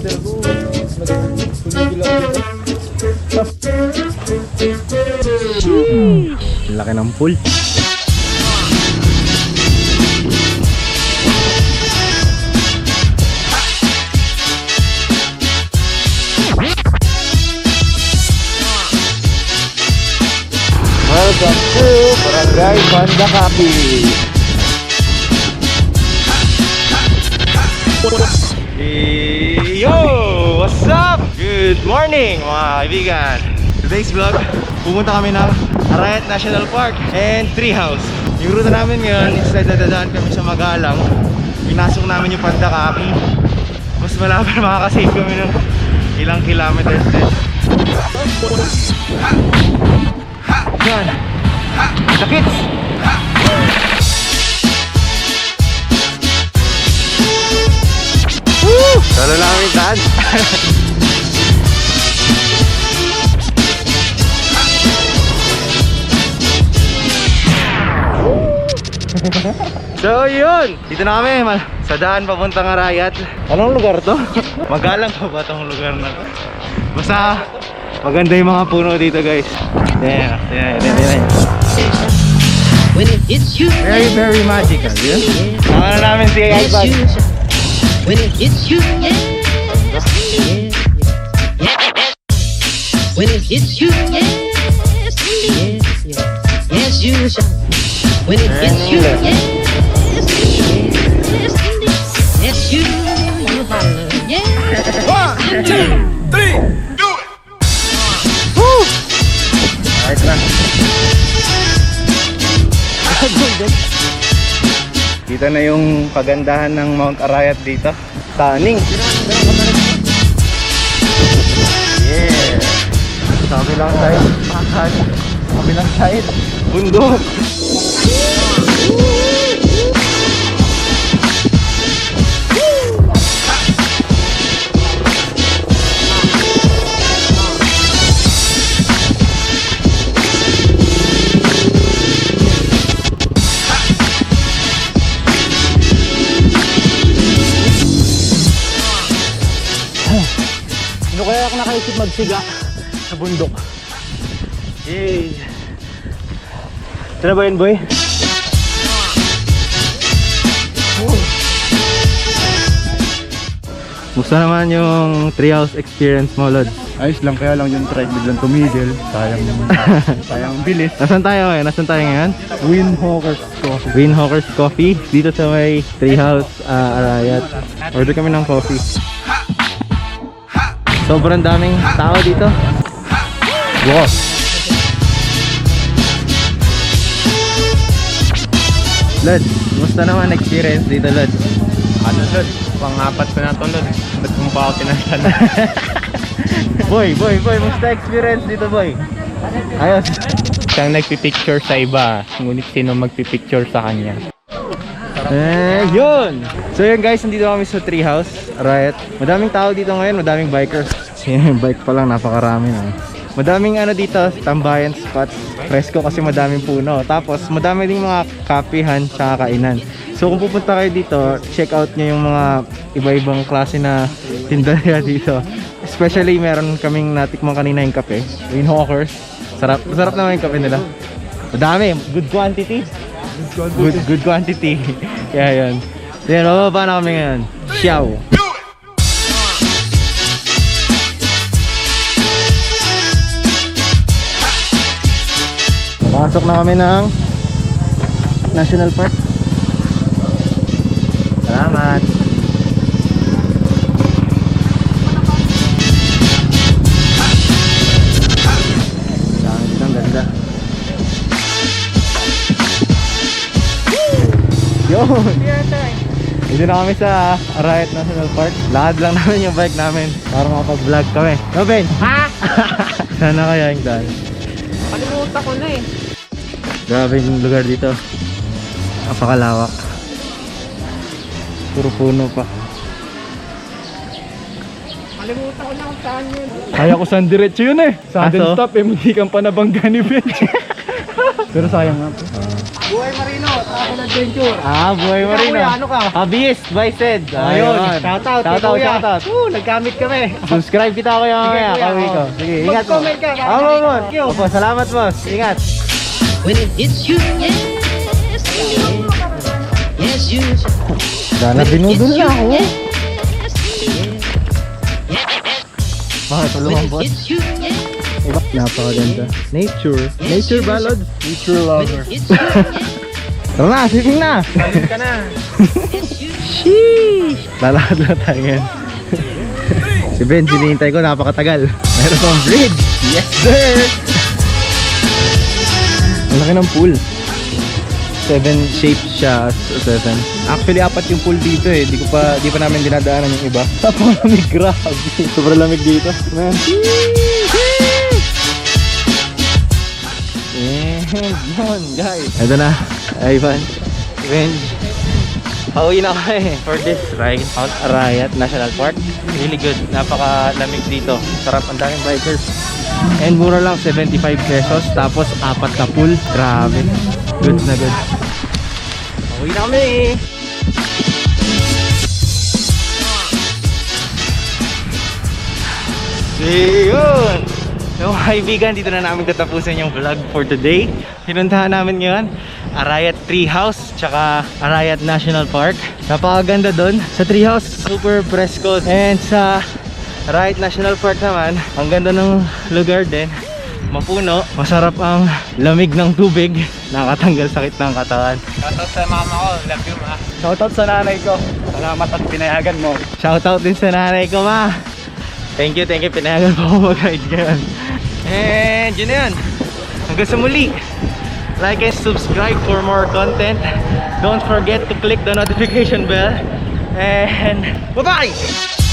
water ko. Tumigil ako dito. Laki ng pool. Welcome to Barangay Pandakapi. Yo! What's up? Good morning mga kaibigan. Today's vlog, pumunta kami ng Arayat National Park and Treehouse. Yung ruta namin ngayon, instead na dadaan kami sa Magalang, pinasok namin yung Pandakapi. Mas malapit makakasave kami ng ilang kilometers din. Yan! Sakit! Woo! Solo lang kami daan. So yun! Dito na kami sa daan papuntang Arayat. Anong lugar to? Magalang pa ba itong lugar na? Basta maganda yung mga puno dito guys. Yan. When it hits you, Very magical. Yun? Sama na namin si iPad. when it hits you, yes, when it hits you, yes, you shall. When it hits you, yes, you holler, yes. 1, 2, 3, do it! Woo! Ayos na. Kita na yung kagandahan ng Mount Arayat dito. Stunning. Yeah. Sabi lang tayo. Sabi lang tayo. Bundok. Ano kaya ako nakaisip magsiga sa bundok? Yay! Ito na ba yun, boy? Gusto naman yung treehouse experience mo, Lod? Ayos lang, kaya lang yung trike biglang tumigil. Sayang bilis. Nasaan tayo ngayon? Windhawker's Coffee. Windhawker's Coffee. Dito sa may treehouse Arayat. Order kami ng coffee. Sobrang daming tao dito. Wow. Lod, kumusta naman experience dito, Lod? Ano, Lod? Pang-apat ko na ito, Lod. Ba't kung pa ako tinasal? Boy, kumusta experience dito, boy? Ayos. Siyang nagpipicture sa iba, ngunit sino magpipicture sa kanya? Yun! So yun guys, nandito kami sa treehouse Arayat. Madaming tao dito ngayon, madaming bikers. Yung bike pa lang, napakarami na. Madaming ano dito, tambayan spot. Presko kasi madaming puno. Tapos madami ding mga kapihan tsaka kainan. So kung pupunta kayo dito, check out nyo yung mga iba-ibang klase na tindahan dito. Especially meron kaming natikmang kanina yung kape, Windhawkers. Sarap naman yung kape nila. Madami, good quantity. Good quantity. Kaya yun. Yan, bababa na kami ngayon. Ciao. Pasok na kami ng National Park. Salamat. Ang ganda. Yun! Dito na kami sa Arayat National Park. Lakad lang namin yung bike namin para makapag-vlog kami. No, Ben? Ha? Sana kaya yung dahil. Kalimutan ko na eh. Grabe yung lugar dito. Napakalawak. Puro puno pa. Kalimutan ko na kung saan yun. Kaya ko saan diretso yun eh. Sudden Aso? stop eh, hindi kang panabangga ni Ben. Pero sayang nga po. Buhay Marino, Travel Adventure. Buhay mo rin Kuya, ano ka? Hobbyist by Sed. Ayun, shoutout, kuya. Shoutout. Nagkamit kami. Subscribe kita kuya mamaya. kuya, Kawi ko. oh. Sige, ingat mo. Mag-comment ka, kaya Oo, hindi. mo. Thank you. Opo, salamat boss. Ingat. When it hits you, yes, yes, you shall. Sana binudol na ako. Yes, Bakit tulungan when it boss? hits you, yes, Napakaganda. Nature. Nature ballad. Nature lover. hits you, yes, Tara na, swimming na. Salut ka na. hits you. Sheesh! Lalakad na tayo ngayon. Si Ben, sinihintay ko, napakatagal. Meron pang bridge! Yes, sir! Ang laki ng pool. 7 shapes siya, 7. Actually, 4 yung pool dito eh. Di pa namin dinadaanan yung iba. Napakalamig, grabe. Sobrang lamig dito. Man. And yun, guys. Ito na, Ivan, Ben. Pauwi na kami for this ride Mount Arayat National Park. Really good, napakalamig dito. Sarap, ang daming bikers. And mura lang, 75 pesos. Tapos 4 na pool. Grabe, good na good. Pauwi na kami. Yun! So kaibigan, dito na namin tatapusin yung vlog for today. Pinuntahan namin ngayon Arayat Treehouse tsaka Arayat National Park. Napakaganda doon sa Treehouse, super presko. And sa Arayat National Park naman, ang ganda ng lugar din. Mapuno, masarap ang lamig ng tubig, nakatanggal sakit ng katawan. Shoutout sa mama ko. Love you, ma. Shoutout sa nanay ko. Salamat at pinayagan mo. Shoutout din sa nanay ko, ma. Thank you, pinayagan po ako mag-ride ngayon. And yun na yun, hanggang sa muli. Like and subscribe for more content. Don't forget to click the notification bell. And bye-bye!